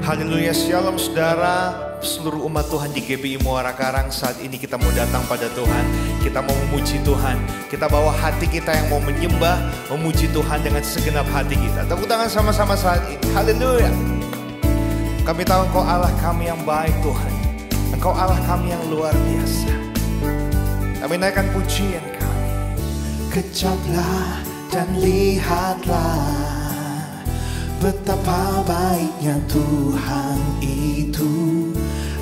Haleluya, shalom saudara, seluruh umat Tuhan di GBI Muara Karang. Saat ini kita mau datang pada Tuhan, kita mau memuji Tuhan. Kita bawa hati kita yang mau menyembah, memuji Tuhan dengan segenap hati kita. Tepuk tangan sama-sama saat ini. Haleluya. Kami tahu Engkau Allah kami yang baik Tuhan, Engkau Allah kami yang luar biasa. Kami naikkan pujian kami. Kejaplah dan lihatlah betapa baiknya Tuhan itu.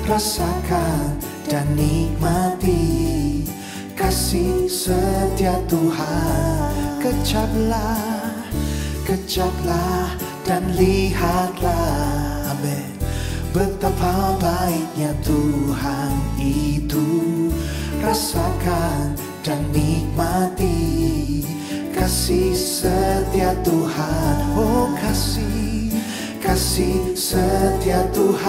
Rasakan dan nikmati kasih setia Tuhan. Kejaplah, kejaplah dan lihatlah, amin, betapa baiknya Tuhan itu. Rasakan dan nikmati kasih setia Tuhan. Oh kasih, kasih setia Tuhan.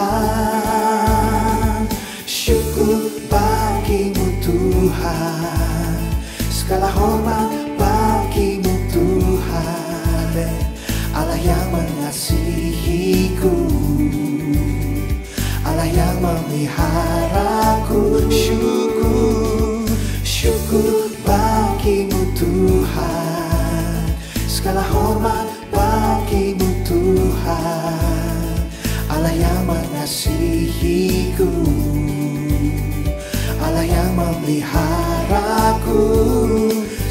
Syukur bagimu Tuhan, segala hormat bagimu Tuhan. Allah yang mengasihiku, Allah yang memeliharaku. Syukur, syukur bagimu Tuhan, segala hormat bagimu Tuhan. Allah yang mengasihiku, Allah yang memeliharaku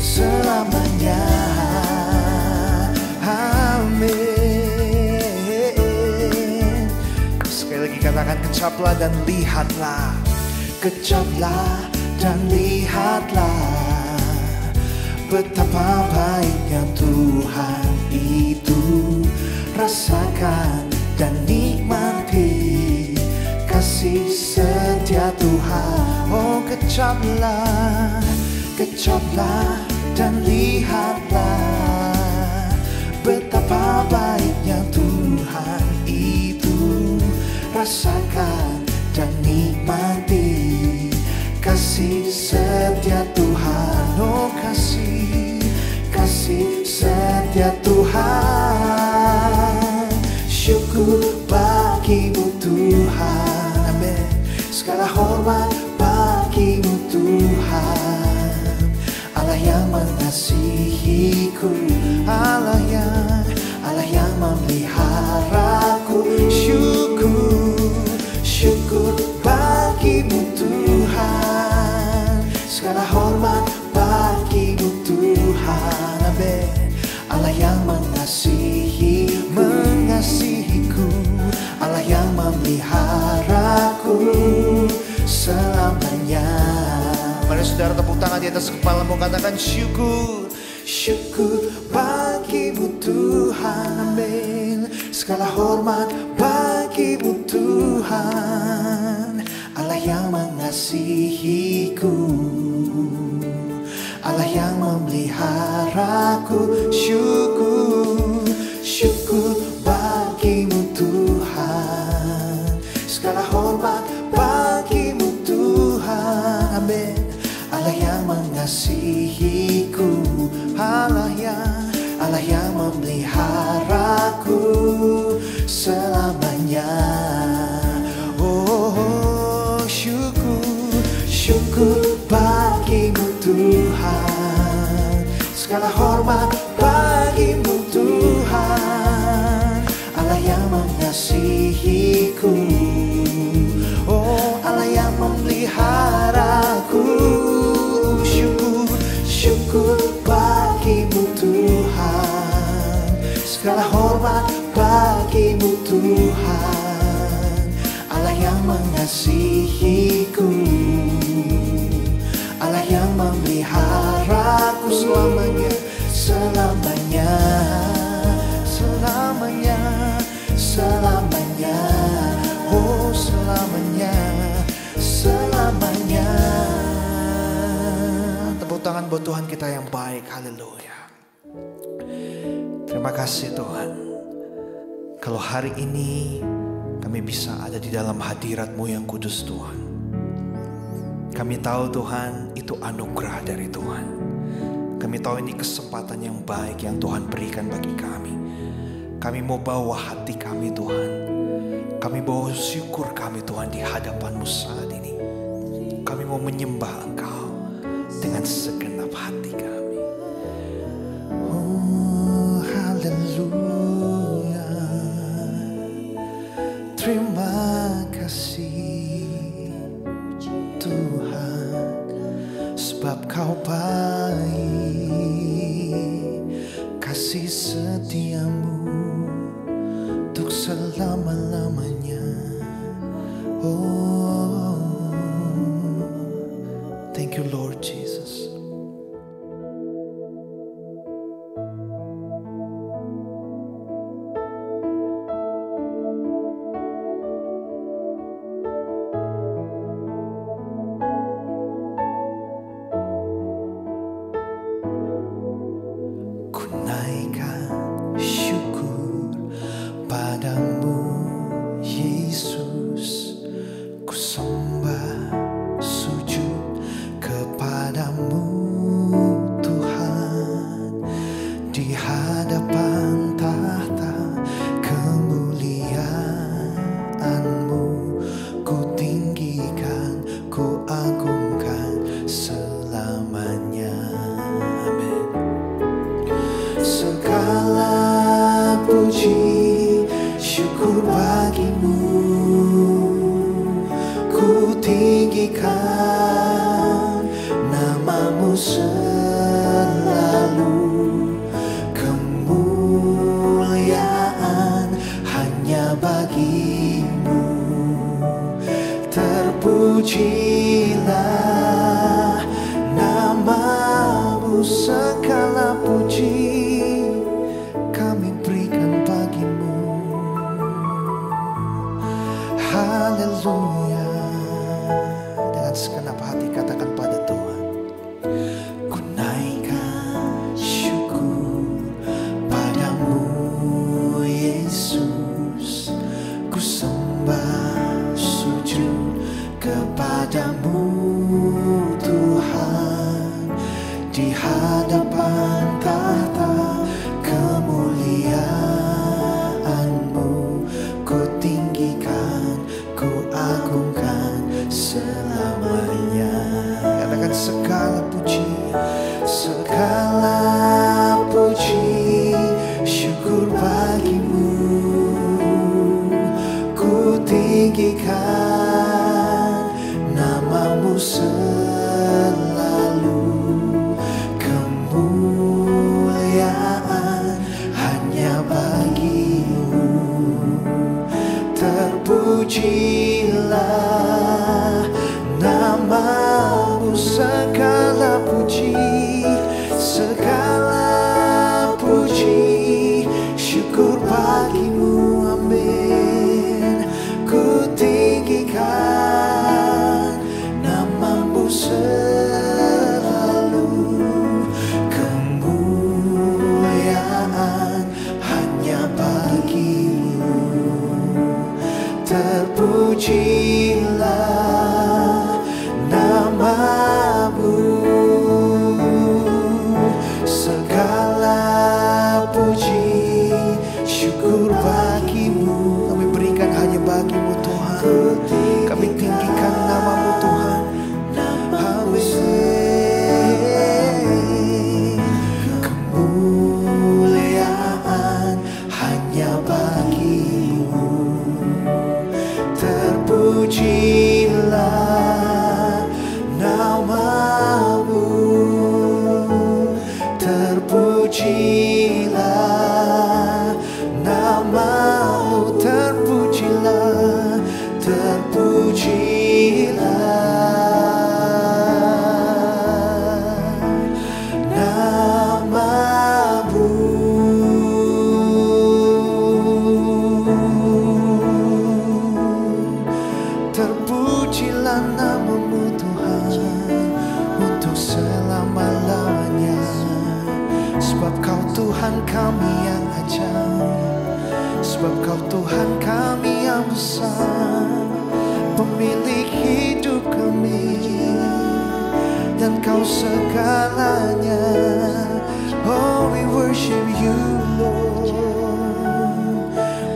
selamanya. Amin. Sekali lagi katakan, kejaplah dan lihatlah. Kejaplah dan lihatlah betapa baiknya Tuhan itu. Rasakan dan nikmati kasih setia Tuhan. Oh kejaplah, kejaplah dan lihatlah betapa baiknya Tuhan itu. Rasakan dan nikmati kasih setia Tuhan. Oh kasih, kasih setia Tuhan. Syukur bagimu Tuhan, amin, segala hormat bagimu Tuhan. Allah yang mengasihiku, Allah yang memeliharaku. Syukur, syukur bagimu Tuhan, segala hormat bagimu Tuhan, amin. Allah yang mengasihi, mengasihiku, Allah yang memeliharaku selamanya. Mari saudara tepuk tangan di atas kepalamu, katakan syukur, syukur bagimu Tuhan, amin, segala hormat bagimu Tuhan. Allah yang mengasihiku, Allah yang memeliharaku. Syukur, syukur bagimu Tuhan, segala hormat bagimu Tuhan, amin. Allah yang mengasihiku, Allah yang memeliharaku selamanya. Oh syukur, syukur bagimu Tuhan, segala hormat bagimu Tuhan. Allah yang mengasihiku, oh Allah yang memeliharaku. Syukur, syukur bagimu Tuhan, segala hormat bagimu Tuhan. Allah yang mengasihiku, Allah yang memeliharaku selamanya, selamanya, selamanya, selamanya. Oh selamanya, selamanya. Tepuk tangan buat Tuhan kita yang baik. Haleluya. Terima kasih Tuhan, kalau hari ini kami bisa ada di dalam hadirat-Mu yang kudus Tuhan. Kami tahu Tuhan itu anugerah dari Tuhan. Kami tahu ini kesempatan yang baik yang Tuhan berikan bagi kami. Kami mau bawa hati kami Tuhan. Kami bawa syukur kami Tuhan di hadapan-Mu saat ini. Kami mau menyembah Engkau dengan segenap hati kami. Oh, haleluya. Terima kasih Tuhan, sebab Kau baik, kasih setia-Mu untuk selama-lamanya. Oh, thank you Lord Jesus. Ku naikkan syukur padamu Yesus, ku sembah sujud kepadamu Tuhan, di hadapan tahta kemuliaan-Mu ku tinggikan, ku agungkan selamanya. Amin. Segala puji syukur bagi-Mu, ku tinggikan nama-Mu selalu. Kemuliaan hanya bagi-Mu, terpujilah nama-Mu. Segala puji kami berikan bagi-Mu. Haleluya. Dengan segenap hati katakan pada Tuhan, ku naikkan syukur padamu Yesus, ku sembah sujud kepadamu Tuhan, di hadapan tahta kemuliaan-Mu ku tinggikan, ku agungkan selamanya. Katakan segala puji, segala puji syukur bagi-Mu, ku tinggikan nama-Mu selalu. Kemuliaan hanya bagi-Mu, terpujilah nama-Mu. Segala puji, segala puji syukur bagi-Mu. Amin. Ku tinggikan nama-Mu selalu. Kemuliaan hanya bagi-Mu, terpujilah nama-Mu. Segala puji syukur bagi-Mu, kami berikan hanya bagi-Mu Tuhan. Kami tinggikan nama-Mu Tuhan. Amin. Kemuliaan hanya bagi-Mu, terpujilah nama-Mu, terpujilah nama-Mu, terpujilah, terpujilah nama-Mu. Terpujilah nama-Mu Tuhan untuk selama-lamanya. Sebab Kau Tuhan kami yang ajaib, sebab Kau Tuhan kami yang besar, pemilik hidup kami, dan Kau segalanya. Oh, we worship You Lord,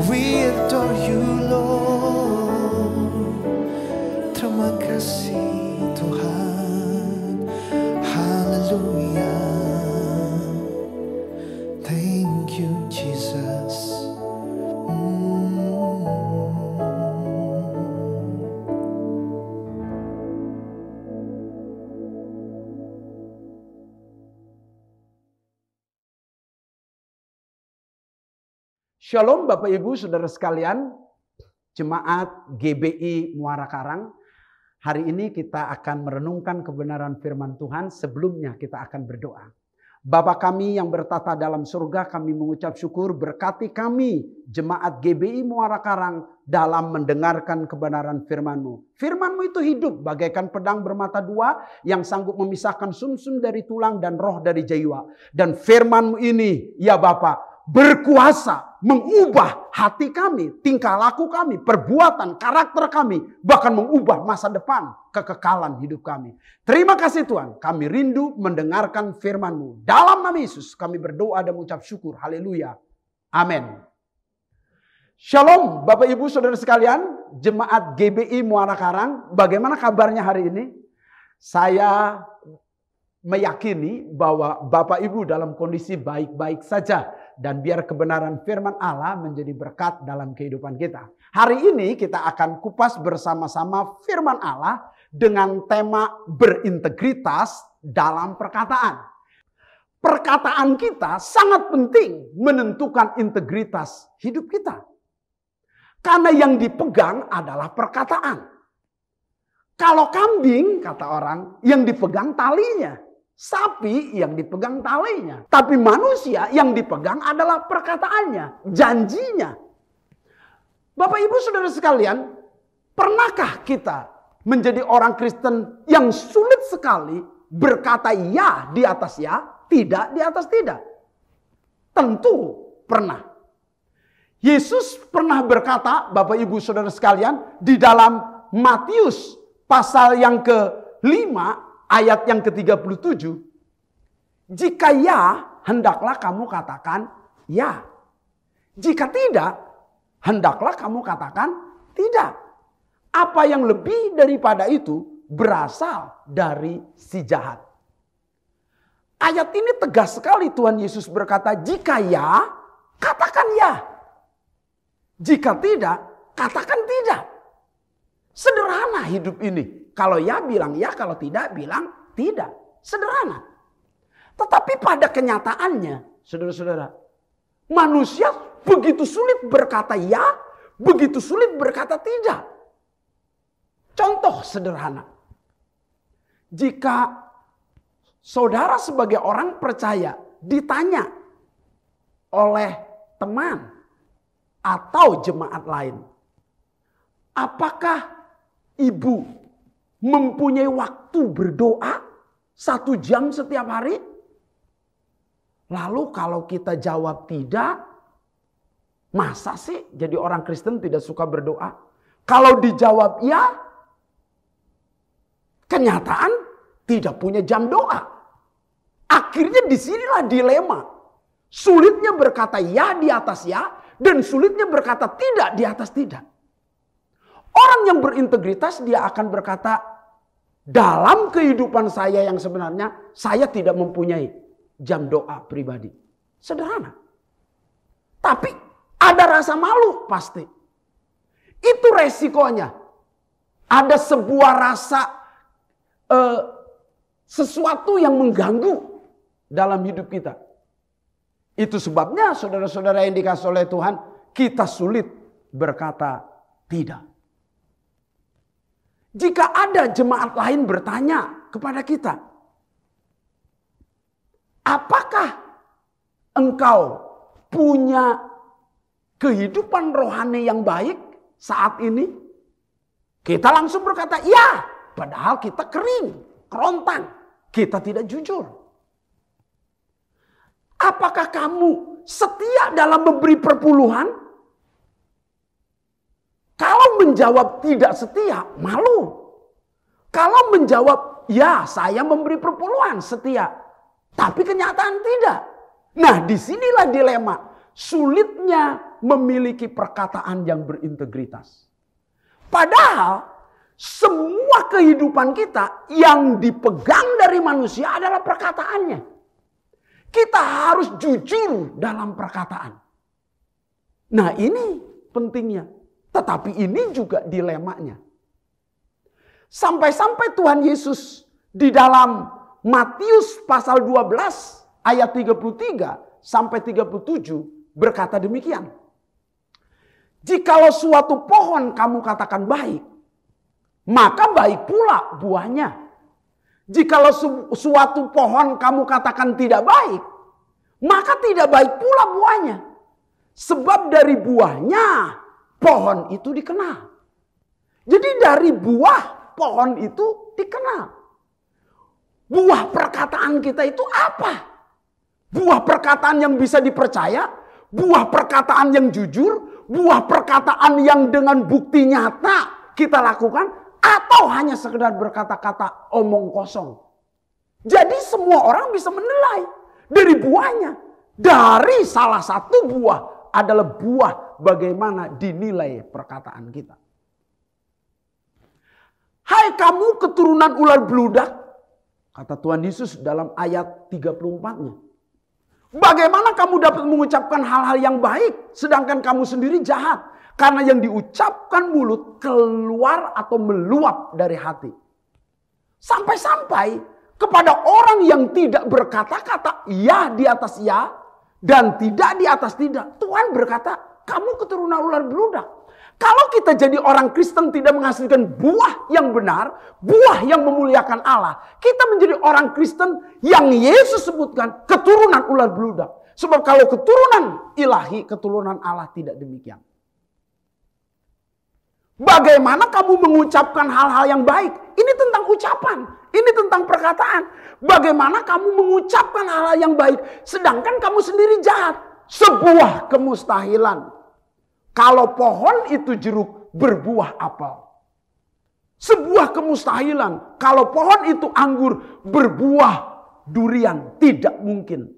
we adore You Lord. kasih Tuhan. Haleluya. Thank you Jesus. Shalom Bapak Ibu Saudara sekalian, Jemaat GBI Muara Karang. Hari ini kita akan merenungkan kebenaran firman Tuhan. Sebelumnya kita akan berdoa. Bapa kami yang bertata dalam surga, kami mengucap syukur, berkati kami Jemaat GBI Muara Karang dalam mendengarkan kebenaran firman-Mu. Firman-Mu itu hidup bagaikan pedang bermata dua yang sanggup memisahkan sumsum dari tulang dan roh dari jiwa. Dan firman-Mu ini, ya Bapa, berkuasa mengubah hati kami, tingkah laku kami, perbuatan, karakter kami, bahkan mengubah masa depan, kekekalan hidup kami. Terima kasih Tuhan, kami rindu mendengarkan firman-Mu. Dalam nama Yesus kami berdoa dan mengucap syukur. Haleluya. Amin. Shalom Bapak Ibu Saudara sekalian, Jemaat GBI Muara Karang. Bagaimana kabarnya hari ini? Saya meyakini bahwa Bapak Ibu dalam kondisi baik-baik saja. Dan biar kebenaran firman Allah menjadi berkat dalam kehidupan kita. Hari ini kita akan kupas bersama-sama firman Allah dengan tema berintegritas dalam perkataan. Perkataan kita sangat penting menentukan integritas hidup kita. Karena yang dipegang adalah perkataan. Kalau kambing, kata orang, yang dipegang talinya. Sapi yang dipegang talinya. Tapi manusia yang dipegang adalah perkataannya, janjinya. Bapak Ibu Saudara sekalian, pernahkah kita menjadi orang Kristen yang sulit sekali berkata ya di atas ya, tidak di atas tidak? Tentu pernah. Yesus pernah berkata, Bapak Ibu Saudara sekalian, di dalam Matius pasal yang ke-5 ayat yang ke-37, jika ya, hendaklah kamu katakan ya. Jika tidak, hendaklah kamu katakan tidak. Apa yang lebih daripada itu berasal dari si jahat. Ayat ini tegas sekali Tuhan Yesus berkata, jika ya, katakan ya. Jika tidak, katakan tidak. Sederhana hidup ini. Kalau ya bilang ya, kalau tidak bilang tidak. Sederhana. Tetapi pada kenyataannya, saudara-saudara, manusia begitu sulit berkata ya, begitu sulit berkata tidak. Contoh sederhana. Jika saudara sebagai orang percaya ditanya oleh teman atau jemaat lain, apakah ibu mempunyai waktu berdoa 1 jam setiap hari? Lalu kalau kita jawab tidak, masa sih jadi orang Kristen tidak suka berdoa? Kalau dijawab ya, kenyataan tidak punya jam doa. Akhirnya disinilah dilema. Sulitnya berkata ya di atas ya, dan sulitnya berkata tidak di atas tidak. Orang yang berintegritas dia akan berkata, dalam kehidupan saya yang sebenarnya, saya tidak mempunyai jam doa pribadi. Sederhana. Tapi ada rasa malu pasti. Itu resikonya. Ada sebuah rasa sesuatu yang mengganggu dalam hidup kita. Itu sebabnya saudara-saudara yang dikasih oleh Tuhan, kita sulit berkata tidak. Jika ada jemaat lain bertanya kepada kita, apakah engkau punya kehidupan rohani yang baik saat ini? Kita langsung berkata, ya. Padahal kita kering, kerontang. Kita tidak jujur. Apakah kamu setia dalam memberi perpuluhan? Kalau menjawab tidak setia, malu. Kalau menjawab, ya saya memberi perpuluhan, setia. Tapi kenyataan tidak. Nah disinilah dilema. Sulitnya memiliki perkataan yang berintegritas. Padahal semua kehidupan kita yang dipegang dari manusia adalah perkataannya. Kita harus jujur dalam perkataan. Nah, ini pentingnya. Tetapi ini juga dilemanya. Sampai-sampai Tuhan Yesus di dalam Matius pasal 12 ayat 33 sampai 37 berkata demikian. Jikalau suatu pohon kamu katakan baik, maka baik pula buahnya. Jikalau suatu pohon kamu katakan tidak baik, maka tidak baik pula buahnya. Sebab dari buahnya pohon itu dikenal. Jadi dari buah pohon itu dikenal. Buah perkataan kita itu apa? Buah perkataan yang bisa dipercaya, buah perkataan yang jujur, buah perkataan yang dengan bukti nyata kita lakukan, atau hanya sekedar berkata-kata omong kosong. Jadi semua orang bisa menilai dari buahnya. Dari salah satu buah adalah buah bagaimana dinilai perkataan kita. Hai kamu keturunan ular beludak, kata Tuhan Yesus dalam ayat 34-nya. Bagaimana kamu dapat mengucapkan hal-hal yang baik sedangkan kamu sendiri jahat? Karena yang diucapkan mulut keluar atau meluap dari hati. Sampai-sampai kepada orang yang tidak berkata-kata ya di atas ya dan tidak di atas tidak. Tuhan berkata, kamu keturunan ular beludak. Kalau kita jadi orang Kristen tidak menghasilkan buah yang benar, buah yang memuliakan Allah, kita menjadi orang Kristen yang Yesus sebutkan keturunan ular beludak. Sebab kalau keturunan ilahi, keturunan Allah tidak demikian. Bagaimana kamu mengucapkan hal-hal yang baik? Ini tentang ucapan, ini tentang perkataan. Bagaimana kamu mengucapkan hal-hal yang baik sedangkan kamu sendiri jahat? Sebuah kemustahilan. Kalau pohon itu jeruk berbuah apel. Sebuah kemustahilan. Kalau pohon itu anggur berbuah durian. Tidak mungkin.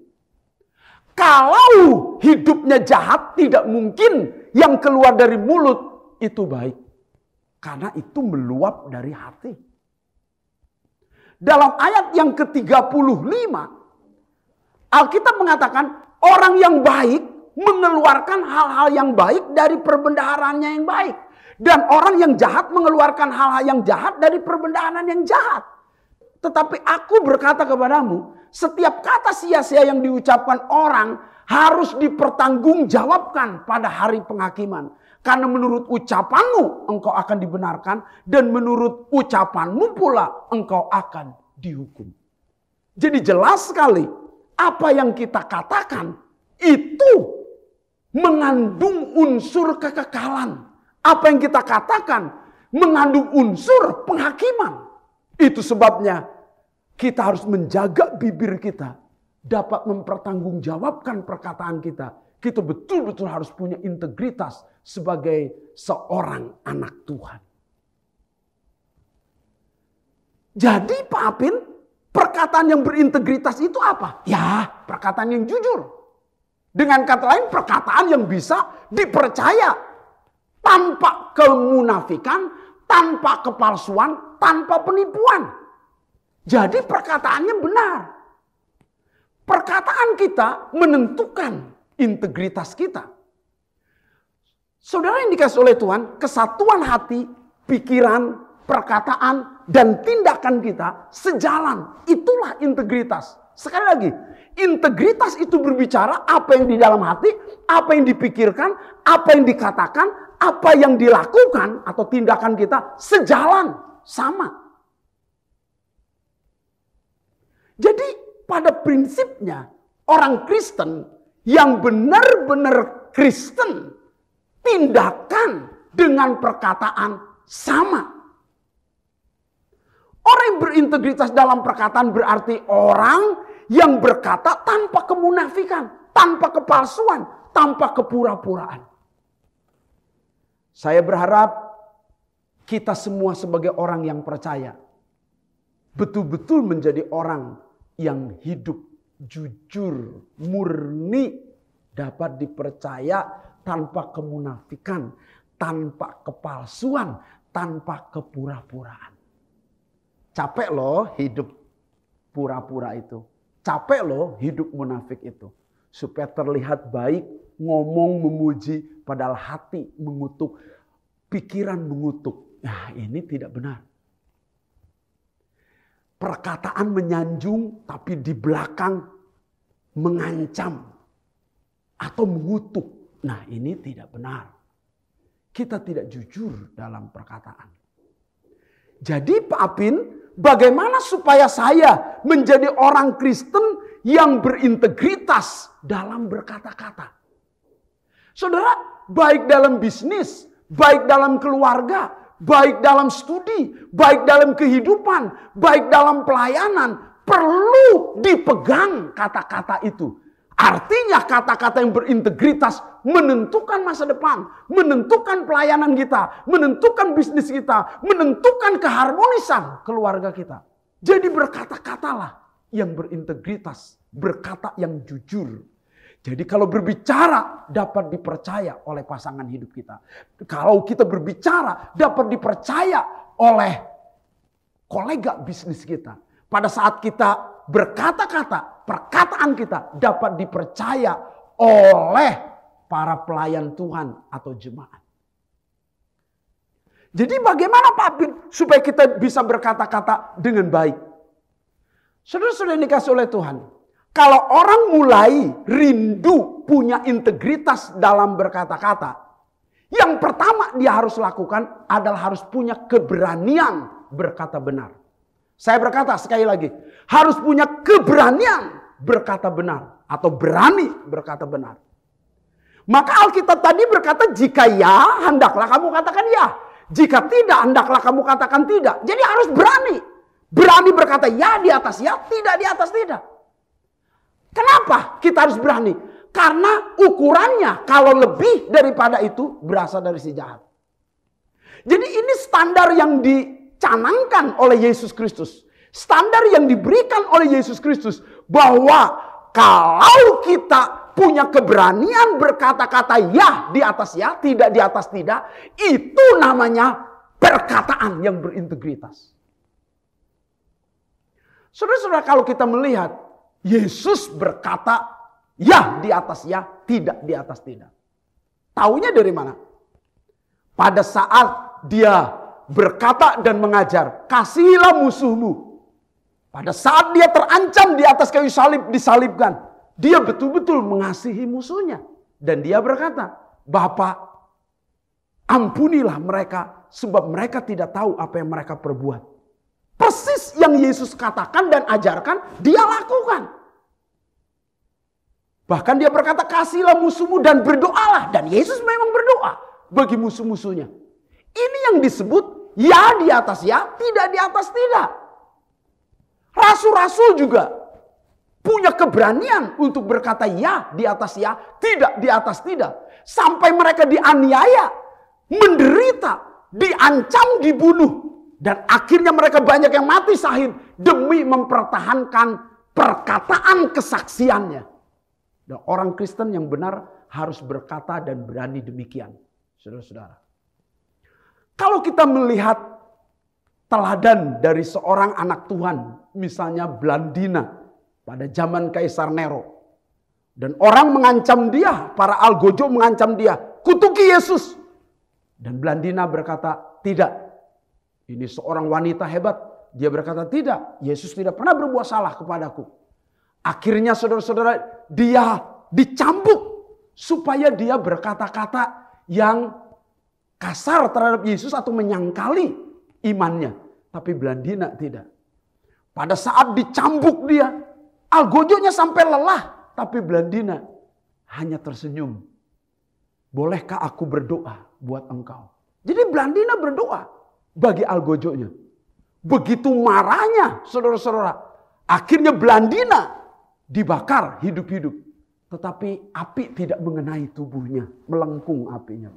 Kalau hidupnya jahat tidak mungkin yang keluar dari mulut itu baik. Karena itu meluap dari hati. Dalam ayat yang ke-35. Alkitab mengatakan orang yang baik mengeluarkan hal-hal yang baik dari perbendaharanya yang baik. Dan orang yang jahat mengeluarkan hal-hal yang jahat dari perbendaharaan yang jahat. Tetapi aku berkata kepadamu, setiap kata sia-sia yang diucapkan orang harus dipertanggungjawabkan pada hari penghakiman. Karena menurut ucapanmu engkau akan dibenarkan dan menurut ucapanmu pula engkau akan dihukum. Jadi jelas sekali apa yang kita katakan itu mengandung unsur kekekalan. Apa yang kita katakan mengandung unsur penghakiman. Itu sebabnya kita harus menjaga bibir kita dapat mempertanggungjawabkan perkataan kita. Kita betul-betul harus punya integritas sebagai seorang anak Tuhan. Jadi Pak Apin, perkataan yang berintegritas itu apa? Ya, perkataan yang jujur. Dengan kata lain, perkataan yang bisa dipercaya. Tanpa kemunafikan, tanpa kepalsuan, tanpa penipuan. Jadi perkataannya benar. Perkataan kita menentukan integritas kita. Saudara yang dikasih oleh Tuhan, kesatuan hati, pikiran, perkataan, dan tindakan kita sejalan. Itulah integritas. Sekali lagi, integritas itu berbicara apa yang di dalam hati, apa yang dipikirkan, apa yang dikatakan, apa yang dilakukan atau tindakan kita sejalan, sama. Jadi pada prinsipnya orang Kristen yang benar-benar Kristen, tindakan dengan perkataan sama. Orang yang berintegritas dalam perkataan berarti orang yang berkata tanpa kemunafikan, tanpa kepalsuan, tanpa kepura-puraan. Saya berharap kita semua sebagai orang yang percaya betul-betul menjadi orang yang hidup jujur, murni, dapat dipercaya tanpa kemunafikan, tanpa kepalsuan, tanpa kepura-puraan. Capek loh hidup pura-pura itu. Capek loh hidup munafik itu. Supaya terlihat baik, ngomong memuji, padahal hati mengutuk, pikiran mengutuk. Nah, ini tidak benar. Perkataan menyanjung tapi di belakang mengancam atau mengutuk. Nah, ini tidak benar. Kita tidak jujur dalam perkataan. Jadi Pak Apin, bagaimana supaya saya menjadi orang Kristen yang berintegritas dalam berkata-kata? Saudara, baik dalam bisnis, baik dalam keluarga, baik dalam studi, baik dalam kehidupan, baik dalam pelayanan, perlu dipegang kata-kata itu. Artinya kata-kata yang berintegritas menentukan masa depan, menentukan pelayanan kita, menentukan bisnis kita, menentukan keharmonisan keluarga kita. Jadi berkata-katalah yang berintegritas, berkata yang jujur. Jadi kalau berbicara dapat dipercaya oleh pasangan hidup kita. Kalau kita berbicara dapat dipercaya oleh kolega bisnis kita. Pada saat kita berkata-kata, perkataan kita dapat dipercaya oleh para pelayan Tuhan atau jemaat. Jadi bagaimana Pak Apin supaya kita bisa berkata-kata dengan baik? Saudara-saudara yang dikasih oleh Tuhan, kalau orang mulai rindu punya integritas dalam berkata-kata, yang pertama dia harus lakukan adalah harus punya keberanian berkata benar. Saya berkata sekali lagi, harus punya keberanian berkata benar atau berani berkata benar. Maka Alkitab tadi berkata, jika ya, hendaklah kamu katakan ya. Jika tidak, hendaklah kamu katakan tidak. Jadi harus berani. Berani berkata ya di atas ya, tidak di atas tidak. Kenapa kita harus berani? Karena ukurannya kalau lebih daripada itu berasal dari si jahat. Jadi ini standar yang dicanangkan oleh Yesus Kristus. Standar yang diberikan oleh Yesus Kristus. Bahwa kalau kita punya keberanian berkata-kata ya di atas ya, tidak di atas tidak. Itu namanya perkataan yang berintegritas. Saudara-saudara, kalau kita melihat Yesus berkata ya di atas ya, tidak di atas tidak. Taunya dari mana? Pada saat dia berkata dan mengajar, kasihilah musuhmu. Pada saat dia terancam di atas kayu salib, disalibkan, dia betul-betul mengasihi musuhnya. Dan dia berkata, Bapa, ampunilah mereka sebab mereka tidak tahu apa yang mereka perbuat. Persis yang Yesus katakan dan ajarkan, dia lakukan. Bahkan dia berkata, kasihilah musuhmu dan berdoalah. Dan Yesus memang berdoa bagi musuh-musuhnya. Ini yang disebut ya di atas ya, tidak di atas tidak. Rasul-rasul juga punya keberanian untuk berkata ya di atas ya, tidak di atas tidak. Sampai mereka dianiaya, menderita, diancam, dibunuh. Dan akhirnya mereka banyak yang mati syahid demi mempertahankan perkataan kesaksiannya. Dan orang Kristen yang benar harus berkata dan berani demikian. Saudara-saudara. Kalau kita melihat teladan dari seorang anak Tuhan, misalnya Blandina pada zaman Kaisar Nero. Dan orang mengancam dia, para algojo mengancam dia, kutuki Yesus. Dan Blandina berkata, tidak. Ini seorang wanita hebat. Dia berkata, tidak, Yesus tidak pernah berbuat salah kepadaku. Akhirnya saudara-saudara, dia dicambuk supaya dia berkata-kata yang kasar terhadap Yesus atau menyangkali imannya. Tapi Blandina tidak. Pada saat dicambuk dia, algojonya sampai lelah. Tapi Blandina hanya tersenyum. Bolehkah aku berdoa buat engkau? Jadi Blandina berdoa bagi algojonya. Begitu marahnya saudara-saudara. Akhirnya Blandina dibakar hidup-hidup. Tetapi api tidak mengenai tubuhnya. Melengkung apinya.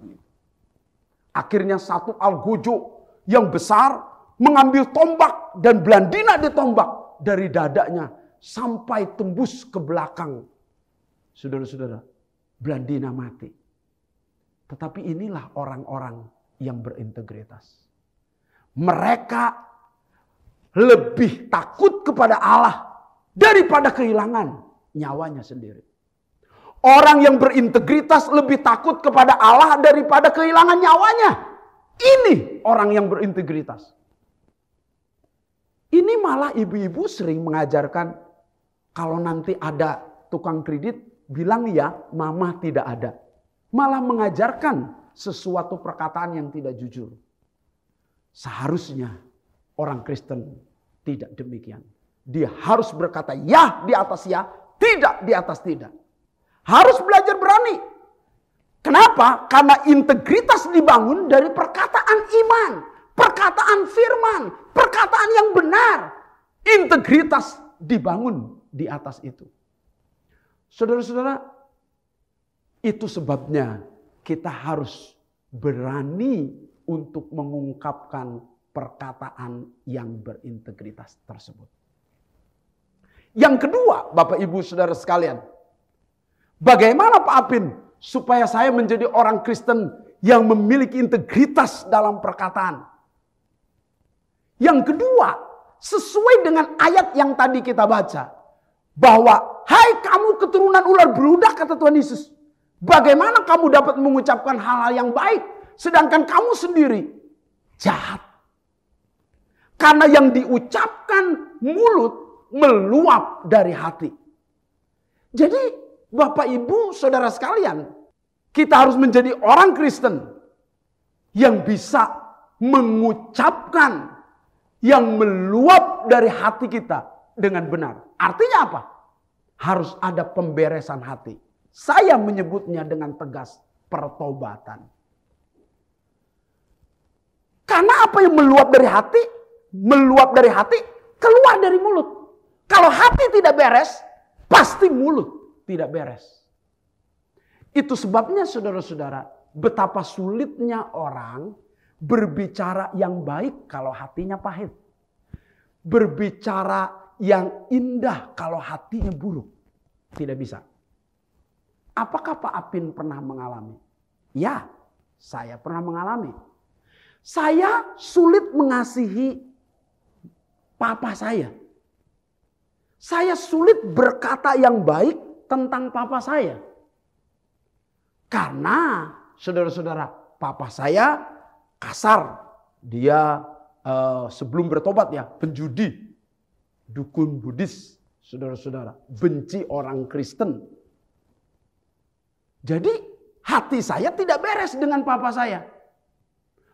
Akhirnya satu algojo yang besar mengambil tombak. Dan Blandina ditombak dari dadanya. Sampai tembus ke belakang. Saudara-saudara. Blandina mati. Tetapi inilah orang-orang yang berintegritas. Mereka lebih takut kepada Allah daripada kehilangan nyawanya sendiri. Orang yang berintegritas lebih takut kepada Allah daripada kehilangan nyawanya. Ini orang yang berintegritas. Ini malah ibu-ibu sering mengajarkan kalau nanti ada tukang kredit, bilang ya, mama tidak ada. Malah mengajarkan sesuatu perkataan yang tidak jujur. Seharusnya orang Kristen tidak demikian. Dia harus berkata ya di atas ya, tidak di atas tidak. Harus belajar berani. Kenapa? Karena integritas dibangun dari perkataan iman, perkataan firman, perkataan yang benar. Integritas dibangun di atas itu. Saudara-saudara, itu sebabnya kita harus berani untuk mengungkapkan perkataan yang berintegritas tersebut. Yang kedua, Bapak Ibu Saudara sekalian, bagaimana Pak Apin supaya saya menjadi orang Kristen yang memiliki integritas dalam perkataan? Yang kedua, sesuai dengan ayat yang tadi kita baca, bahwa hai kamu keturunan ular beludak, kata Tuhan Yesus, bagaimana kamu dapat mengucapkan hal-hal yang baik sedangkan kamu sendiri jahat? Karena yang diucapkan mulut meluap dari hati. Jadi Bapak Ibu Saudara sekalian, kita harus menjadi orang Kristen yang bisa mengucapkan yang meluap dari hati kita dengan benar. Artinya apa? Harus ada pemberesan hati. Saya menyebutnya dengan tegas, pertobatan. Karena apa yang meluap dari hati? Meluap dari hati, keluar dari mulut. Kalau hati tidak beres, pasti mulut tidak beres. Itu sebabnya saudara-saudara, betapa sulitnya orang berbicara yang baik kalau hatinya pahit. Berbicara yang indah kalau hatinya buruk. Tidak bisa. Apakah Pak Apin pernah mengalami? Ya, saya pernah mengalami. Saya sulit mengasihi papa saya. Saya sulit berkata yang baik tentang papa saya. Karena saudara-saudara, papa saya kasar. Dia sebelum bertobat ya, penjudi. Dukun Buddhis, saudara-saudara, benci orang Kristen. Jadi hati saya tidak beres dengan papa saya.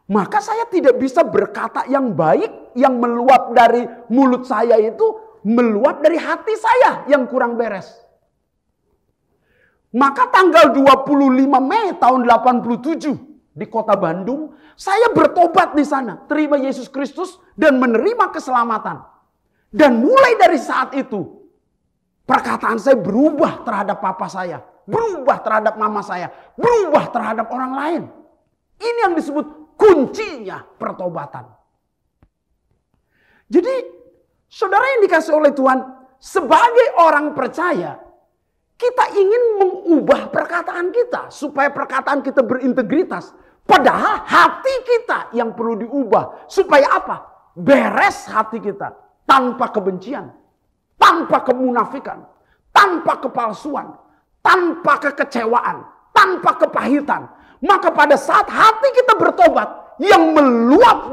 Maka saya tidak bisa berkata yang baik, yang meluap dari mulut saya itu meluap dari hati saya yang kurang beres. Maka tanggal 25 Mei tahun 87 di kota Bandung, saya bertobat di sana, terima Yesus Kristus dan menerima keselamatan. Dan mulai dari saat itu, perkataan saya berubah terhadap papa saya, berubah terhadap mama saya, berubah terhadap orang lain. Ini yang disebut kuncinya pertobatan. Jadi, saudara yang dikasih oleh Tuhan, sebagai orang percaya, kita ingin mengubah perkataan kita supaya perkataan kita berintegritas. Padahal hati kita yang perlu diubah. Supaya apa? Beres hati kita. Tanpa kebencian, tanpa kemunafikan, tanpa kepalsuan, tanpa kekecewaan, tanpa kepahitan. Maka pada saat hati kita bertobat, yang meluap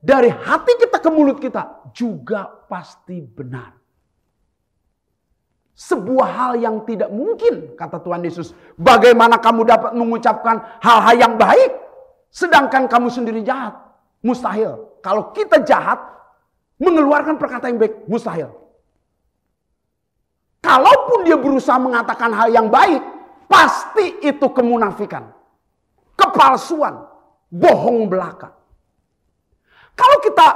dari hati kita ke mulut kita juga pasti benar. Sebuah hal yang tidak mungkin, kata Tuhan Yesus. Bagaimana kamu dapat mengucapkan hal-hal yang baik, sedangkan kamu sendiri jahat? Mustahil. Kalau kita jahat, mengeluarkan perkataan yang baik, mustahil. Kalaupun dia berusaha mengatakan hal yang baik, pasti itu kemunafikan, kepalsuan, bohong belaka. Kalau kita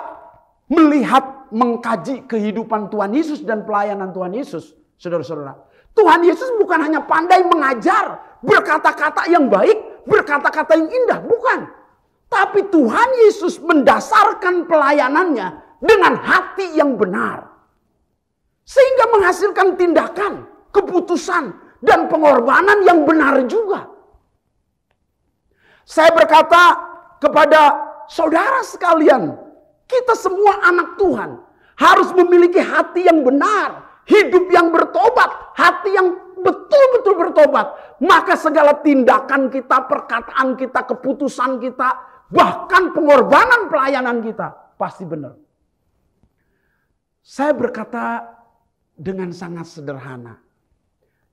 melihat, mengkaji kehidupan Tuhan Yesus dan pelayanan Tuhan Yesus, saudara-saudara, Tuhan Yesus bukan hanya pandai mengajar, berkata-kata yang baik, berkata-kata yang indah, bukan. Tapi Tuhan Yesus mendasarkan pelayanannya dengan hati yang benar. Sehingga menghasilkan tindakan, keputusan, dan pengorbanan yang benar juga. Saya berkata kepada saudara sekalian, kita semua anak Tuhan harus memiliki hati yang benar, hidup yang bertobat, hati yang betul-betul bertobat. Maka segala tindakan kita, perkataan kita, keputusan kita, bahkan pengorbanan pelayanan kita pasti benar. Saya berkata dengan sangat sederhana.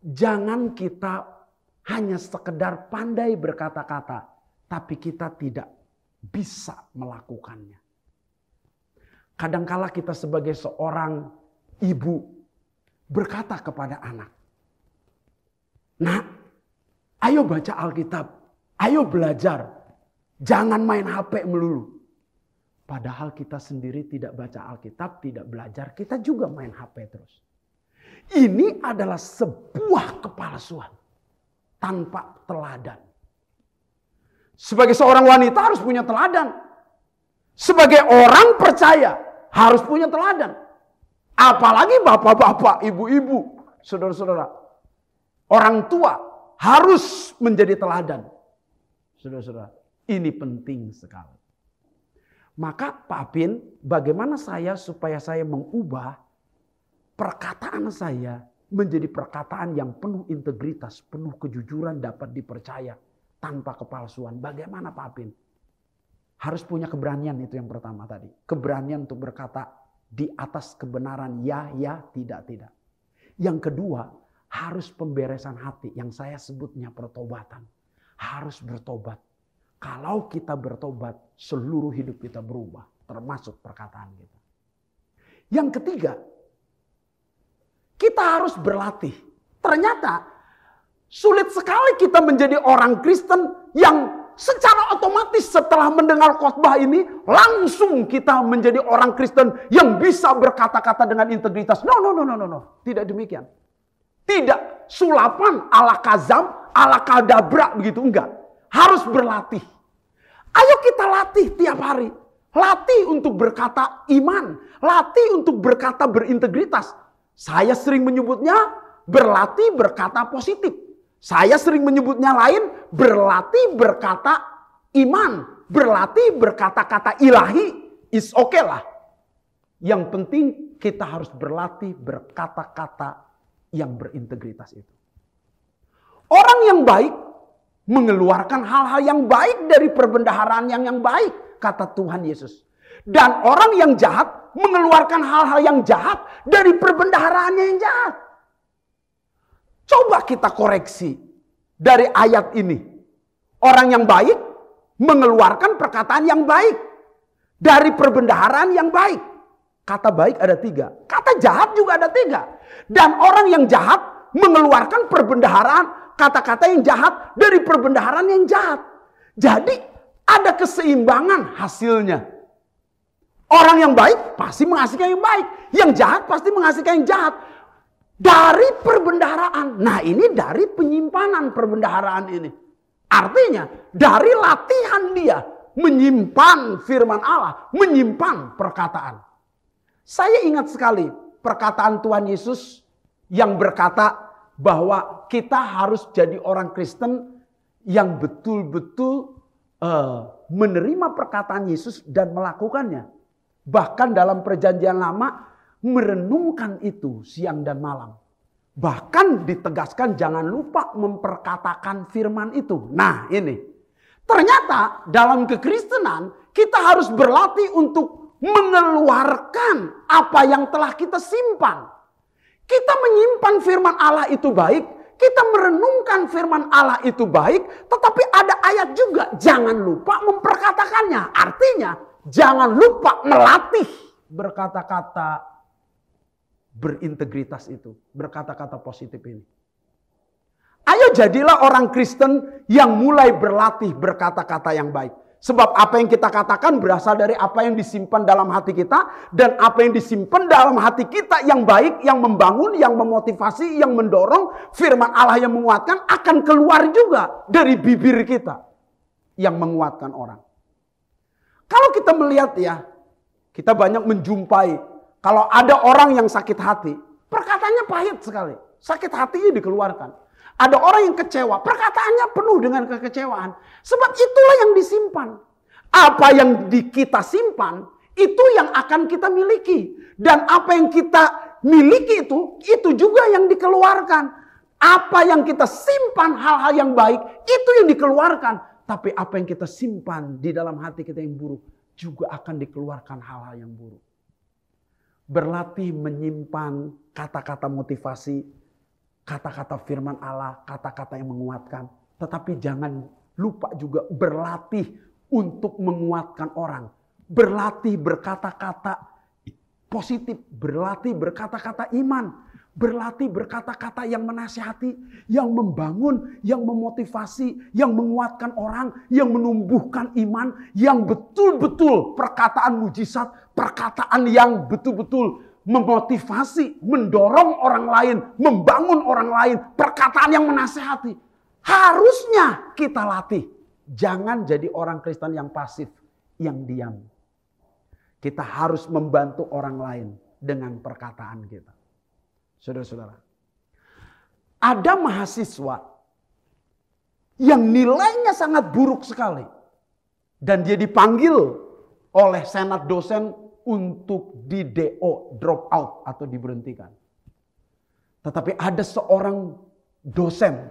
Jangan kita hanya sekedar pandai berkata-kata, tapi kita tidak bisa melakukannya. Kadangkala kita sebagai seorang ibu berkata kepada anak, "Nak, ayo baca Alkitab, ayo belajar, jangan main HP melulu." Padahal kita sendiri tidak baca Alkitab, tidak belajar, kita juga main HP terus. Ini adalah sebuah kepalsuan tanpa teladan. Sebagai seorang wanita harus punya teladan. Sebagai orang percaya harus punya teladan. Apalagi bapak-bapak, ibu-ibu, saudara-saudara. Orang tua harus menjadi teladan. Saudara-saudara, ini penting sekali. Maka Pak Apin, bagaimana supaya saya mengubah perkataan saya menjadi perkataan yang penuh integritas, penuh kejujuran, dapat dipercaya tanpa kepalsuan. Bagaimana Pak Apin? Harus punya keberanian, itu yang pertama tadi. Keberanian untuk berkata di atas kebenaran ya, tidak. Yang kedua, harus pemberesan hati yang saya sebutnya pertobatan. Harus bertobat. Kalau kita bertobat, seluruh hidup kita berubah, termasuk perkataan kita. Yang ketiga, kita harus berlatih. Ternyata sulit sekali kita menjadi orang Kristen yang secara otomatis setelah mendengar khotbah ini langsung kita menjadi orang Kristen yang bisa berkata-kata dengan integritas. No. Tidak demikian. Tidak sulapan ala kazam, ala kadabra begitu, enggak. Harus berlatih. Ayo kita latih tiap hari. Latih untuk berkata iman, latih untuk berkata berintegritas. Saya sering menyebutnya berlatih berkata positif. Saya sering menyebutnya lain, berlatih berkata iman, berlatih berkata-kata ilahi, is oke lah. Yang penting kita harus berlatih berkata-kata yang berintegritas itu. Orang yang baik mengeluarkan hal-hal yang baik dari perbendaharaan yang baik, kata Tuhan Yesus. Dan orang yang jahat mengeluarkan hal-hal yang jahat dari perbendaharaannya yang jahat. Coba kita koreksi dari ayat ini. Orang yang baik mengeluarkan perkataan yang baik dari perbendaharaan yang baik. Kata baik ada 3. Kata jahat juga ada 3. Dan orang yang jahat mengeluarkan perbendaharaan, kata-kata yang jahat dari perbendaharaan yang jahat. Jadi ada keseimbangan hasilnya. Orang yang baik pasti menghasilkan yang baik. Yang jahat pasti menghasilkan yang jahat. Dari perbendaharaan. Nah ini dari penyimpanan perbendaharaan ini. Artinya dari latihan dia menyimpan firman Allah. Menyimpan perkataan. Saya ingat sekali perkataan Tuhan Yesus yang berkata bahwa kita harus jadi orang Kristen yang betul-betul menerima perkataan Yesus dan melakukannya. Bahkan dalam perjanjian lama merenungkan itu siang dan malam. Bahkan ditegaskan jangan lupa memperkatakan firman itu. Nah ini. Ternyata dalam kekristenan kita harus berlatih untuk mengeluarkan apa yang telah kita simpan. Kita menyimpan firman Allah itu baik. Kita merenungkan firman Allah itu baik. Tetapi ada ayat juga. Jangan lupa memperkatakannya. Artinya jangan lupa melatih berkata-kata berintegritas itu. Berkata-kata positif ini. Ayo jadilah orang Kristen yang mulai berlatih berkata-kata yang baik. Sebab apa yang kita katakan berasal dari apa yang disimpan dalam hati kita. Dan apa yang disimpan dalam hati kita yang baik, yang membangun, yang memotivasi, yang mendorong. Firman Allah yang menguatkan akan keluar juga dari bibir kita. Yang menguatkan orang. Kalau kita melihat ya, kita banyak menjumpai. Kalau ada orang yang sakit hati, perkataannya pahit sekali. Sakit hatinya dikeluarkan. Ada orang yang kecewa, perkataannya penuh dengan kekecewaan. Sebab itulah yang disimpan. Apa yang kita simpan, itu yang akan kita miliki. Dan apa yang kita miliki itu juga yang dikeluarkan. Apa yang kita simpan, hal-hal yang baik, itu yang dikeluarkan. Tapi apa yang kita simpan di dalam hati kita yang buruk, juga akan dikeluarkan hal-hal yang buruk. Berlatih menyimpan kata-kata motivasi, kata-kata firman Allah, kata-kata yang menguatkan. Tetapi jangan lupa juga berlatih untuk menguatkan orang. Berlatih berkata-kata positif, berlatih berkata-kata iman. Berlatih berkata-kata yang menasihati, yang membangun, yang memotivasi, yang menguatkan orang, yang menumbuhkan iman, yang betul-betul perkataan mujizat, perkataan yang betul-betul memotivasi, mendorong orang lain, membangun orang lain, perkataan yang menasihati. Harusnya kita latih. Jangan jadi orang Kristen yang pasif, yang diam. Kita harus membantu orang lain dengan perkataan kita. Saudara-saudara, ada mahasiswa yang nilainya sangat buruk sekali. Dan dia dipanggil oleh senat dosen untuk di-DO, drop out atau diberhentikan. Tetapi ada seorang dosen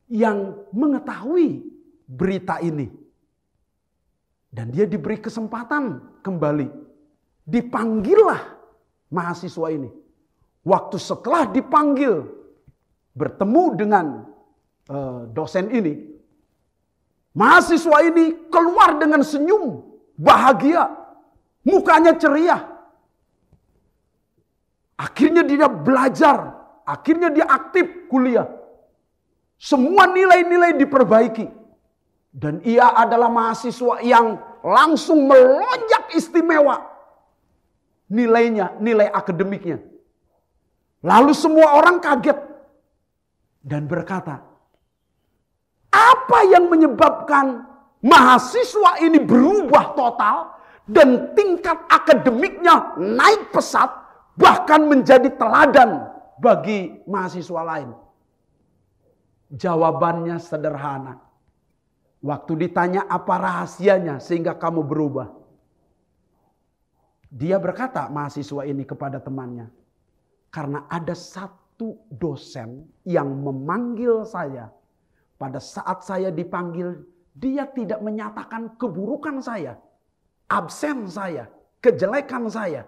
yang mengetahui berita ini. Dan dia diberi kesempatan kembali. Dipanggillah mahasiswa ini. Waktu setelah dipanggil bertemu dengan dosen ini, mahasiswa ini keluar dengan senyum, bahagia, mukanya ceria. Akhirnya dia belajar, akhirnya dia aktif kuliah. Semua nilai-nilai diperbaiki. Dan ia adalah mahasiswa yang langsung melonjak istimewa nilainya, nilai akademiknya. Lalu semua orang kaget dan berkata, apa yang menyebabkan mahasiswa ini berubah total dan tingkat akademiknya naik pesat, bahkan menjadi teladan bagi mahasiswa lain? Jawabannya sederhana. Waktu ditanya apa rahasianya sehingga kamu berubah, dia berkata, mahasiswa ini kepada temannya, karena ada satu dosen yang memanggil saya. Pada saat saya dipanggil, dia tidak menyatakan keburukan saya, absen saya, kejelekan saya.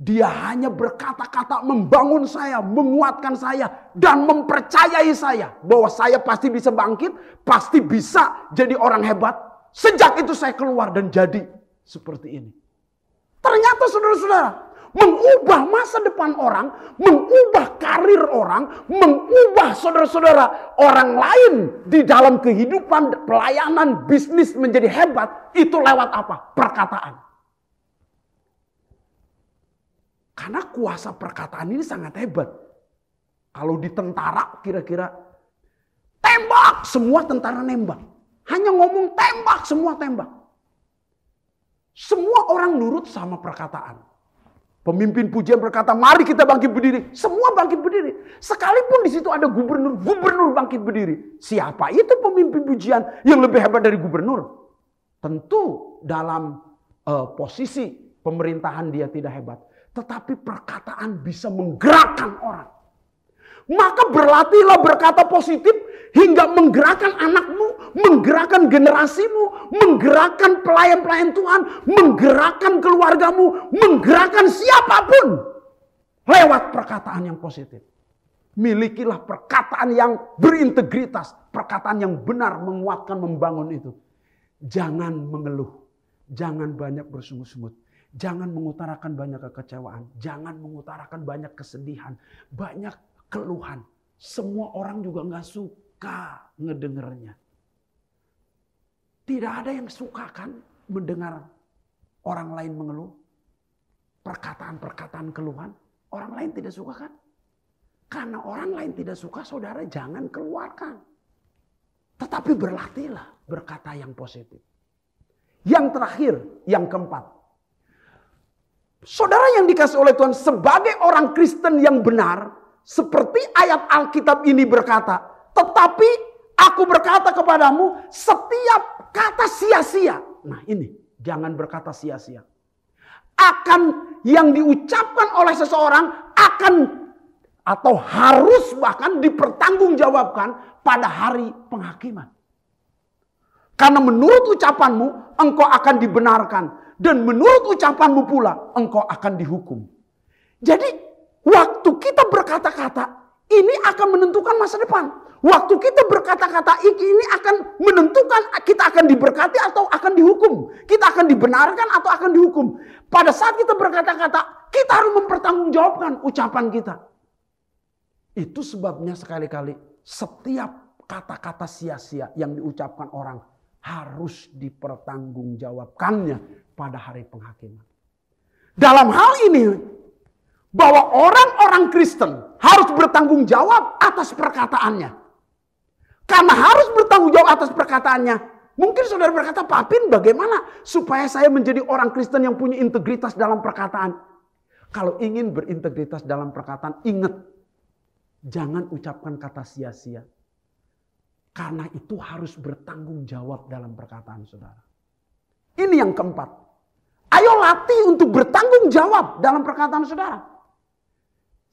Dia hanya berkata-kata membangun saya, menguatkan saya, dan mempercayai saya bahwa saya pasti bisa bangkit, pasti bisa jadi orang hebat. Sejak itu saya keluar dan jadi seperti ini. Ternyata saudara-saudara, mengubah masa depan orang, mengubah karir orang, mengubah saudara-saudara orang lain di dalam kehidupan, pelayanan, bisnis menjadi hebat, itu lewat apa? Perkataan. Karena kuasa perkataan ini sangat hebat. Kalau di tentara kira-kira tembak, semua tentara nembak. Hanya ngomong tembak, semua tembak. Semua orang nurut sama perkataan. Pemimpin pujian berkata, mari kita bangkit berdiri. Semua bangkit berdiri. Sekalipun di situ ada gubernur, gubernur bangkit berdiri. Siapa itu pemimpin pujian yang lebih hebat dari gubernur? Tentu dalam posisi pemerintahan dia tidak hebat. Tetapi perkataan bisa menggerakkan orang. Maka berlatihlah berkata positif hingga menggerakkan anakmu, menggerakkan generasimu, menggerakkan pelayan-pelayan Tuhan, menggerakkan keluargamu, menggerakkan siapapun lewat perkataan yang positif. Milikilah perkataan yang berintegritas, perkataan yang benar, menguatkan, membangun itu. Jangan mengeluh, jangan banyak bersungut-sungut, jangan mengutarakan banyak kekecewaan, jangan mengutarakan banyak kesedihan, banyak keluhan. Semua orang juga nggak suka ngedengernya. Tidak ada yang suka kan mendengar orang lain mengeluh. Perkataan-perkataan keluhan. Orang lain tidak suka kan? Karena orang lain tidak suka, saudara jangan keluarkan. Tetapi berlatihlah berkata yang positif. Yang terakhir, yang keempat. Saudara yang dikasih oleh Tuhan, sebagai orang Kristen yang benar, seperti ayat Alkitab ini berkata, tetapi aku berkata kepadamu, setiap kata sia-sia. Nah ini, jangan berkata sia-sia. Akan yang diucapkan oleh seseorang akan atau harus bahkan dipertanggungjawabkan pada hari penghakiman. Karena menurut ucapanmu engkau akan dibenarkan. Dan menurut ucapanmu pula engkau akan dihukum. Jadi waktu kita berkata-kata ini akan menentukan masa depan. Waktu kita berkata-kata ini akan menentukan kita akan diberkati atau akan dihukum. Kita akan dibenarkan atau akan dihukum. Pada saat kita berkata-kata, kita harus mempertanggungjawabkan ucapan kita. Itu sebabnya sekali-kali setiap kata-kata sia-sia yang diucapkan orang harus dipertanggungjawabkannya pada hari penghakiman. Dalam hal ini, bahwa orang-orang Kristen harus bertanggung jawab atas perkataannya. Karena harus bertanggung jawab atas perkataannya. Mungkin saudara berkata, Pak Apin bagaimana supaya saya menjadi orang Kristen yang punya integritas dalam perkataan? Kalau ingin berintegritas dalam perkataan, ingat. Jangan ucapkan kata sia-sia. Karena itu harus bertanggung jawab dalam perkataan saudara. Ini yang keempat. Ayo latih untuk bertanggung jawab dalam perkataan saudara.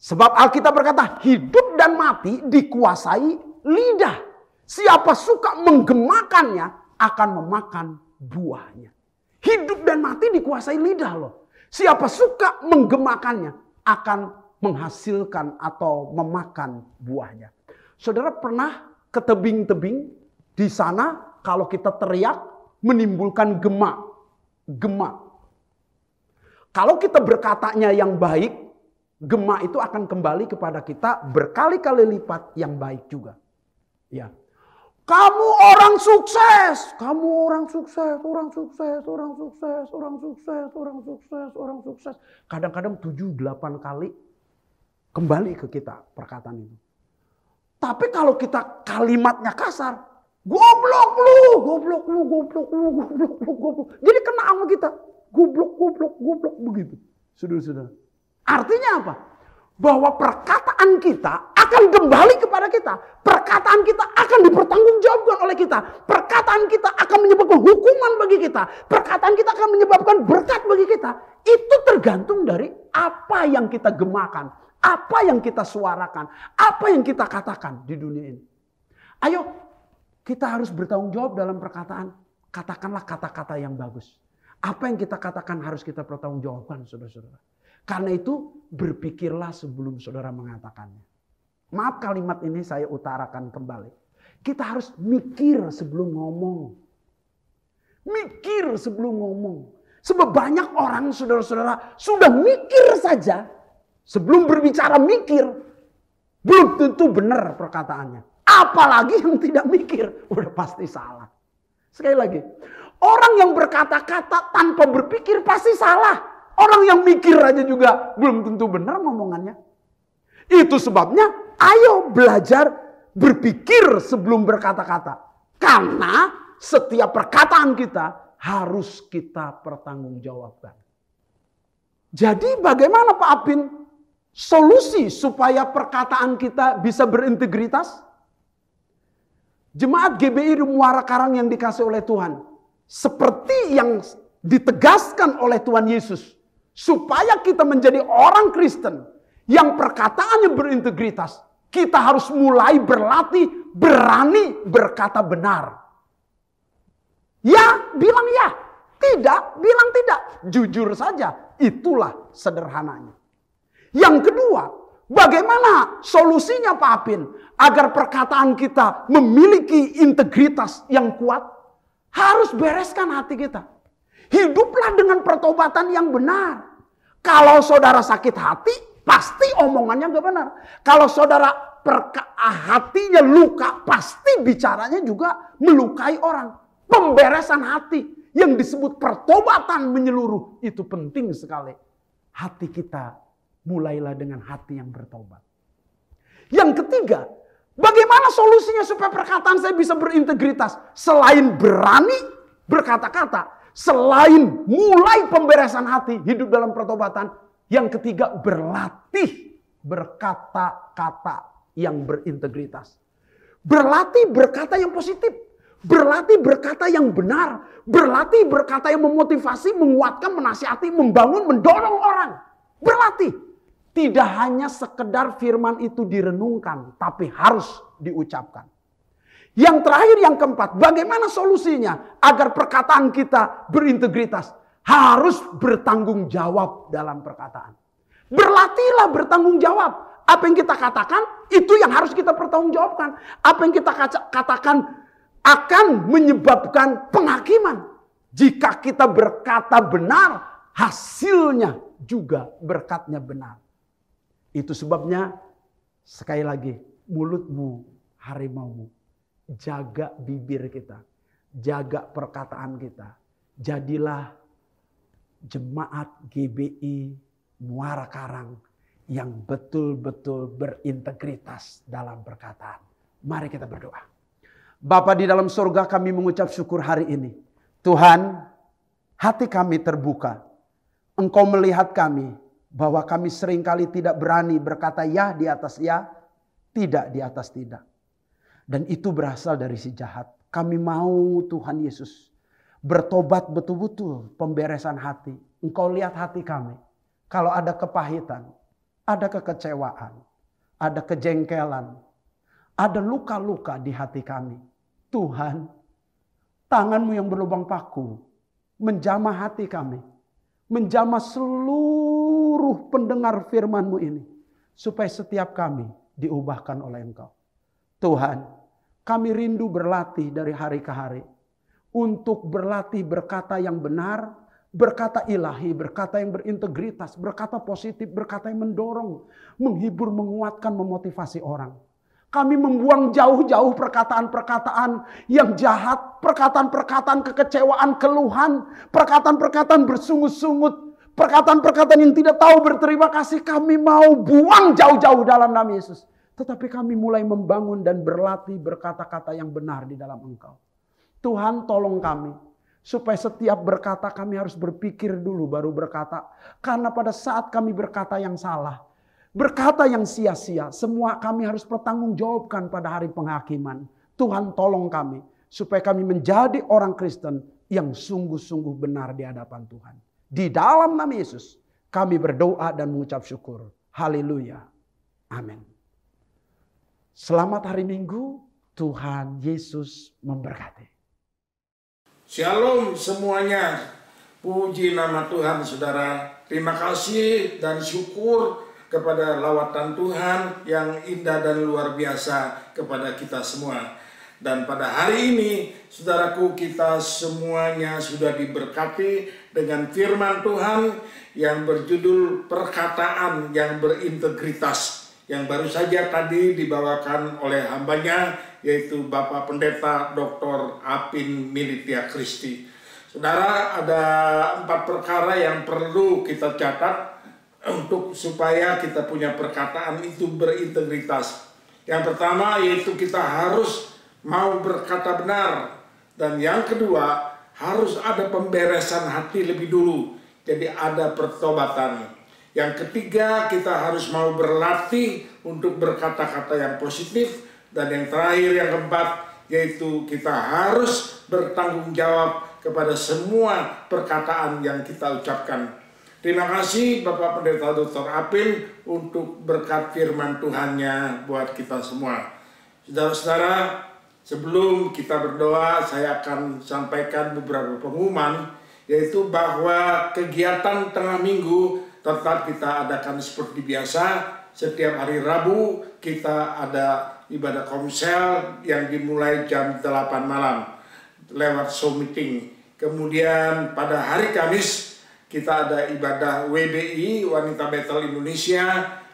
Sebab Alkitab berkata, hidup dan mati dikuasai lidah. Siapa suka menggemakannya akan memakan buahnya. Hidup dan mati dikuasai lidah loh. Siapa suka menggemakannya akan menghasilkan atau memakan buahnya. Saudara pernah ke tebing-tebing, di sana kalau kita teriak menimbulkan gema. Kalau kita berkatanya yang baik, gema itu akan kembali kepada kita berkali-kali lipat yang baik juga. Ya. Kamu orang sukses, kamu orang sukses, orang sukses, orang sukses, orang sukses, orang sukses, orang sukses. Kadang-kadang 7-8 kali kembali ke kita perkataan itu. Tapi kalau kita kalimatnya kasar, goblok lu, goblok lu, goblok lu, goblok lu, goblok. Jadi kena sama kita, goblok, goblok, goblok begitu. Saudara-saudara. Artinya apa? Bahwa perkataan kita akan kembali kepada kita. Perkataan kita akan dipertanggungjawabkan oleh kita. Perkataan kita akan menyebabkan hukuman bagi kita. Perkataan kita akan menyebabkan berkat bagi kita. Itu tergantung dari apa yang kita gemakan. Apa yang kita suarakan. Apa yang kita katakan di dunia ini. Ayo, kita harus bertanggung jawab dalam perkataan. Katakanlah kata-kata yang bagus. Apa yang kita katakan harus kita pertanggungjawabkan, saudara-saudara. Karena itu berpikirlah sebelum saudara mengatakannya. Maaf kalimat ini saya utarakan kembali. Kita harus mikir sebelum ngomong. Mikir sebelum ngomong. Sebab banyak orang saudara-saudara sudah mikir saja. Sebelum berbicara mikir. Belum tentu benar perkataannya. Apalagi yang tidak mikir. Udah pasti salah. Sekali lagi. Orang yang berkata-kata tanpa berpikir pasti salah. Orang yang mikir aja juga belum tentu benar ngomongannya. Itu sebabnya ayo belajar berpikir sebelum berkata-kata. Karena setiap perkataan kita harus kita pertanggungjawabkan. Jadi bagaimana Pak Apin solusi supaya perkataan kita bisa berintegritas? Jemaat GBI di Muara Karang yang dikasih oleh Tuhan. Seperti yang ditegaskan oleh Tuhan Yesus. Supaya kita menjadi orang Kristen yang perkataannya berintegritas. Kita harus mulai berlatih berani berkata benar. Ya, bilang ya. Tidak, bilang tidak. Jujur saja. Itulah sederhananya. Yang kedua, bagaimana solusinya Pak Apin? Agar perkataan kita memiliki integritas yang kuat. Harus bereskan hati kita. Hiduplah dengan pertobatan yang benar. Kalau saudara sakit hati, pasti omongannya gak benar. Kalau saudara hatinya luka, pasti bicaranya juga melukai orang. Pemberesan hati yang disebut pertobatan menyeluruh. Itu penting sekali. Hati kita mulailah dengan hati yang bertobat. Yang ketiga, bagaimana solusinya supaya perkataan saya bisa berintegritas? Selain berani berkata-kata. Selain mulai pemberesan hati, hidup dalam pertobatan. Yang ketiga, berlatih berkata-kata yang berintegritas. Berlatih berkata yang positif. Berlatih berkata yang benar. Berlatih berkata yang memotivasi, menguatkan, menasihati, membangun, mendorong orang. Berlatih. Tidak hanya sekedar firman itu direnungkan, tapi harus diucapkan. Yang terakhir, yang keempat, bagaimana solusinya agar perkataan kita berintegritas? Harus bertanggung jawab dalam perkataan. Berlatihlah bertanggung jawab. Apa yang kita katakan, itu yang harus kita pertanggungjawabkan. Apa yang kita katakan akan menyebabkan penghakiman. Jika kita berkata benar, hasilnya juga berkatnya benar. Itu sebabnya, sekali lagi, mulutmu harimaumu. Jaga bibir kita. Jaga perkataan kita. Jadilah jemaat GBI Muara Karang yang betul-betul berintegritas dalam perkataan. Mari kita berdoa. Bapa di dalam surga, kami mengucap syukur hari ini. Tuhan, hati kami terbuka. Engkau melihat kami bahwa kami seringkali tidak berani berkata ya di atas ya, tidak di atas tidak. Dan itu berasal dari si jahat. Kami mau Tuhan Yesus bertobat betul-betul, pemberesan hati. Engkau lihat hati kami. Kalau ada kepahitan, ada kekecewaan, ada kejengkelan, ada luka-luka di hati kami. Tuhan, tangan-Mu yang berlubang paku menjamah hati kami. Menjamah seluruh pendengar firman-Mu ini. Supaya setiap kami diubahkan oleh Engkau. Tuhan, kami rindu berlatih dari hari ke hari. Untuk berlatih berkata yang benar, berkata ilahi, berkata yang berintegritas, berkata positif, berkata yang mendorong, menghibur, menguatkan, memotivasi orang. Kami membuang jauh-jauh perkataan-perkataan yang jahat, perkataan-perkataan kekecewaan, keluhan, perkataan-perkataan bersungut-sungut, perkataan-perkataan yang tidak tahu berterima kasih. Kami mau buang jauh-jauh dalam nama Yesus. Tetapi kami mulai membangun dan berlatih berkata-kata yang benar di dalam Engkau. Tuhan, tolong kami. Supaya setiap berkata kami harus berpikir dulu baru berkata. Karena pada saat kami berkata yang salah, berkata yang sia-sia, semua kami harus bertanggungjawabkan pada hari penghakiman. Tuhan, tolong kami. Supaya kami menjadi orang Kristen yang sungguh-sungguh benar di hadapan Tuhan. Di dalam nama Yesus, kami berdoa dan mengucap syukur. Haleluya. Amin. Selamat hari Minggu. Tuhan Yesus memberkati. Shalom semuanya. Puji nama Tuhan, saudara. Terima kasih dan syukur kepada lawatan Tuhan yang indah dan luar biasa kepada kita semua. Dan pada hari ini, saudaraku, kita semuanya sudah diberkati dengan firman Tuhan yang berjudul perkataan yang berintegritas. Yang baru saja tadi dibawakan oleh hambanya, yaitu Bapak Pendeta Dr. Apin Militia Kristi. Saudara, ada 4 perkara yang perlu kita catat untuk supaya kita punya perkataan itu berintegritas. Yang pertama yaitu kita harus mau berkata benar. Dan yang kedua, harus ada pemberesan hati lebih dulu. Jadi ada pertobatan. Yang ketiga, kita harus mau berlatih untuk berkata-kata yang positif. Dan yang terakhir, yang keempat, yaitu kita harus bertanggung jawab kepada semua perkataan yang kita ucapkan. Terima kasih Bapak Pendeta Dr. Apin untuk berkat firman Tuhannya buat kita semua. Saudara-saudara, sebelum kita berdoa, saya akan sampaikan beberapa pengumuman, yaitu bahwa kegiatan tengah minggu tetap kita adakan seperti biasa. Setiap hari Rabu kita ada ibadah komsel yang dimulai jam 8 malam lewat Zoom meeting. Kemudian pada hari Kamis kita ada ibadah WBI, Wanita Bethel Indonesia,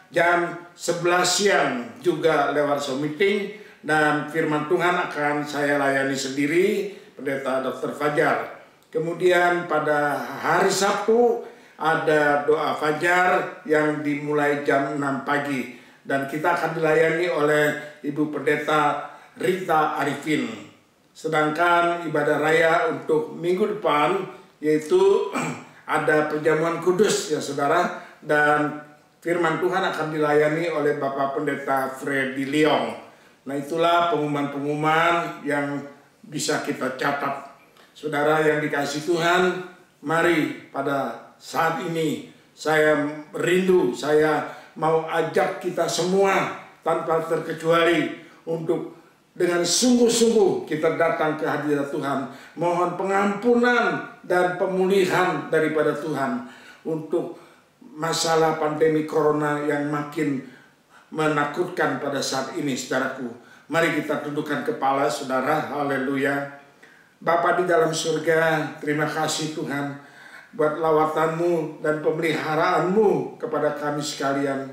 jam 11 siang juga lewat Zoom meeting. Dan firman Tuhan akan saya layani sendiri, Pendeta Dr. Fajar. Kemudian pada hari Sabtu ada doa Fajar yang dimulai jam 6 pagi. Dan kita akan dilayani oleh Ibu Pendeta Rita Arifin. Sedangkan ibadah raya untuk minggu depan yaitu ada perjamuan kudus ya saudara. Dan firman Tuhan akan dilayani oleh Bapak Pendeta Freddy Leong. Nah itulah pengumuman-pengumuman yang bisa kita catat. Saudara yang dikasihi Tuhan, mari pada saat ini saya rindu, saya mau ajak kita semua tanpa terkecuali untuk dengan sungguh-sungguh kita datang ke hadirat Tuhan, mohon pengampunan dan pemulihan daripada Tuhan untuk masalah pandemi corona yang makin menakutkan pada saat ini, saudaraku. Mari kita tundukkan kepala, saudara. Haleluya. Bapa di dalam surga, terima kasih Tuhan buat lawatanmu dan pemeliharaanmu kepada kami sekalian.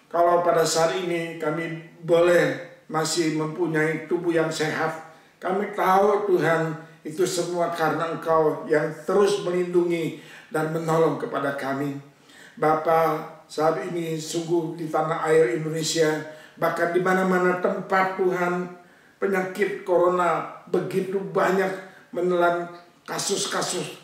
Kalau pada saat ini kami boleh masih mempunyai tubuh yang sehat, kami tahu Tuhan itu semua karena Engkau yang terus melindungi dan menolong kepada kami. Bapa, saat ini sungguh di tanah air Indonesia, bahkan di mana-mana tempat Tuhan, penyakit corona begitu banyak menelan kasus-kasus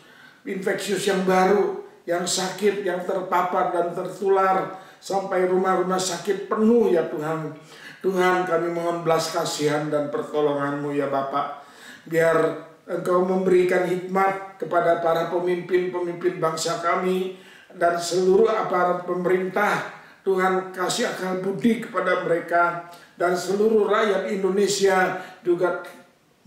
infeksius yang baru, yang sakit, yang terpapar dan tertular, sampai rumah-rumah sakit penuh ya Tuhan. Tuhan, kami mohon belas kasihan dan pertolongan-Mu ya Bapak. Biar Engkau memberikan hikmat kepada para pemimpin-pemimpin bangsa kami dan seluruh aparat pemerintah. Tuhan, kasih akal budi kepada mereka dan seluruh rakyat Indonesia juga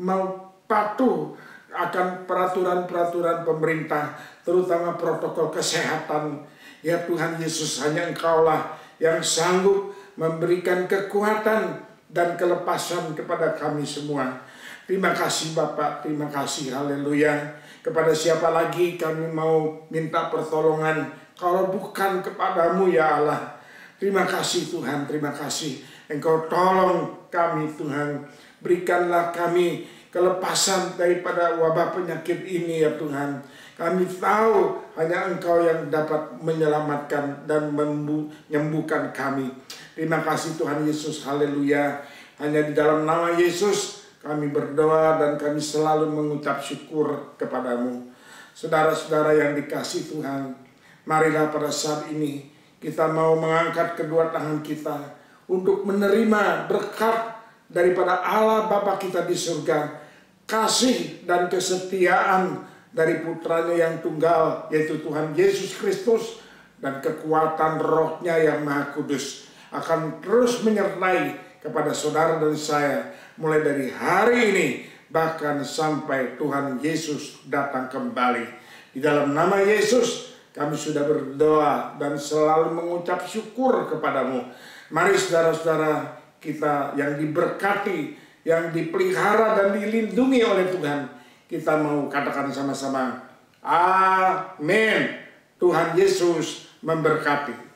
mau patuh akan peraturan-peraturan pemerintah, terutama protokol kesehatan. Ya Tuhan Yesus, hanya Engkaulah yang sanggup memberikan kekuatan dan kelepasan kepada kami semua. Terima kasih Bapak, terima kasih, haleluya. Kepada siapa lagi kami mau minta pertolongan kalau bukan kepadamu ya Allah. Terima kasih Tuhan, terima kasih. Engkau tolong kami Tuhan. Berikanlah kami kelepasan daripada wabah penyakit ini ya Tuhan. Kami tahu hanya Engkau yang dapat menyelamatkan dan menyembuhkan kami. Terima kasih Tuhan Yesus, haleluya. Hanya di dalam nama Yesus kami berdoa dan kami selalu mengucap syukur kepadamu. Saudara-saudara yang dikasihi Tuhan, marilah pada saat ini kita mau mengangkat kedua tangan kita untuk menerima berkat daripada Allah Bapa kita di surga, kasih dan kesetiaan dari putranya yang tunggal, yaitu Tuhan Yesus Kristus, dan kekuatan rohnya yang maha kudus akan terus menyertai kepada saudara dan saya mulai dari hari ini bahkan sampai Tuhan Yesus datang kembali. Di dalam nama Yesus kami sudah berdoa dan selalu mengucap syukur kepadamu. Mari saudara-saudara kita yang diberkati, yang dipelihara dan dilindungi oleh Tuhan, kita mau katakan sama-sama, amin. Tuhan Yesus memberkati.